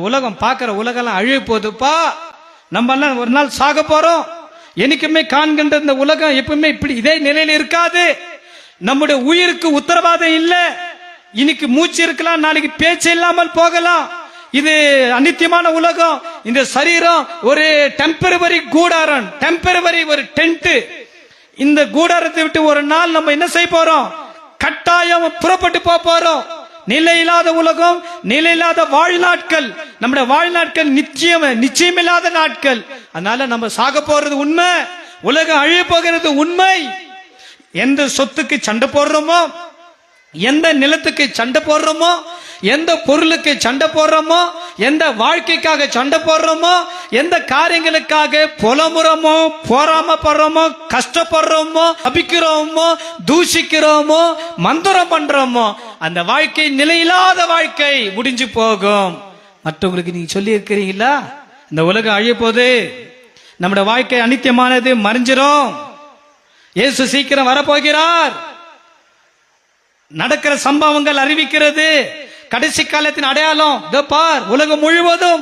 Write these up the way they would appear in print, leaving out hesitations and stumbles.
உலகம் பார்க்கிற உலகம் அழிய போகுதுப்பா. நம்ம எல்லாம் ஒரு நாள் சாக போறோம். என்னைக்குமே காண்கின்ற இந்த உலகம் எப்பவுமே இப்படி இதே நிலையில இருக்காது. நம்முடைய உயிருக்கு உத்தரவாதம் இல்ல. இன்னைக்கு மூச்சு இருக்கலாம், நாளைக்கு பேச்சு இல்லாமல் போகலாம். இது அநித்தியமான உலகம். இந்த சரீரம் ஒரு டெம்பரவரி கூடாரம், டெம்பரவரி ஒரு டென்ட். இந்த கூடாரத்தை விட்டு ஒரு நாள் நம்ம என்ன செய்ய போறோம்? கட்டாயம் புறப்பட்டு போறோம். நிலையில்லாத உலகம், நிலையில்லாத வாழ்நாட்கள். நம்முடைய வாழ்நாட்கள் நிச்சயமில்லாத நாட்கள். அதனால நம்ம சாக போறது உண்மை, உலகம் அழிய போகிறது உண்மை. எந்த சொத்துக்கு சண்டை போடுறோமோ, எந்த நிலத்துக்கு சண்டை போடுறோமோ, எந்த பொருளுக்கு சண்டை போடுறோமோ, எந்த வாழ்க்கைக்காக சண்டை போடுறோமோ, எந்த காரியங்களுக்காக புலமுறோமோ, போராமப்படுறோமோ, கஷ்டப்படுறோமோ, அபிக்கிறோமோ, தூஷிக்கிறோமோ, மந்திரம் பண்றோமோ, அந்த வாழ்க்கை நிலையில்லாத வாழ்க்கை முடிஞ்சு போகும். மற்றவங்களுக்கு நீங்க சொல்லி இருக்கிறீங்களா? இந்த உலகம் அழிய போது, நம்முடைய வாழ்க்கை அநித்தியமானது, மறைஞ்சிரும். இயேசு சீக்கிரம் வரப்போகிறார். நடக்கிற சம்பவங்கள் அறிவிக்கிறது. கடைசி காலத்தின் அடையாளம் இதோ பார். உலகம் முழுவதும்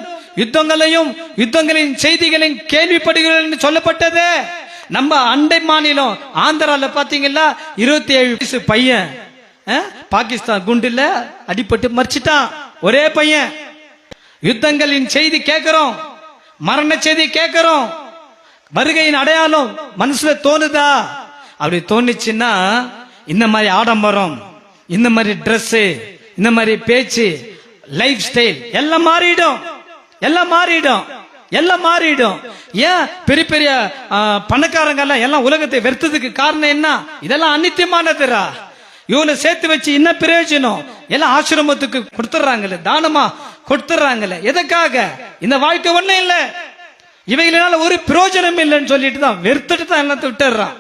யுத்தங்களின் செய்திகளின் கேள்விப்படுகிறோம் சொல்லப்பட்டது. நம்ம அண்டை மாநிலம் ஆந்திரால பாத்தீங்களா, 27 வயசு பையன் பாகிஸ்தான் குண்டுல அடிபட்டு மறிச்சிட்டான். ஒரே பையன். யுத்தங்களின் செய்தி கேட்கிறோம், மரண செய்தி கேட்கிறோம். வருகையின் அடையாளம் மனசுல தோணுதா? அப்படி தோணுச்சுன்னா இந்த மாதிரி ஆடம்பரம், இந்த மாதிரி ட்ரெஸ், இந்த மாதிரி பேச்சு, லைஃப் ஸ்டைல் எல்லாம் மாறிடும், எல்லாம் மாறிடும், எல்லாம் மாறிடும். ஏன் பெரிய பெரிய பணக்காரங்க எல்லாம் உலகத்தை வெறுத்ததுக்கு காரணம் என்ன? இதெல்லாம் அநித்தியமானதுரா. இவனை சேர்த்து வச்சு என்ன பிரயோஜனம்? எல்லாம் ஆசிரமத்துக்கு கொடுத்துறாங்கல்ல, தானமா கொடுத்துறாங்கல்ல. எதுக்காக? இந்த வாழ்க்கை ஒண்ணும் இல்லை, இவைகளால ஒரு பிரயோஜனம் இல்லைன்னு சொல்லிட்டு தான் வெறுத்துட்டு தான் எல்லாத்தையும் விட்டுறான்.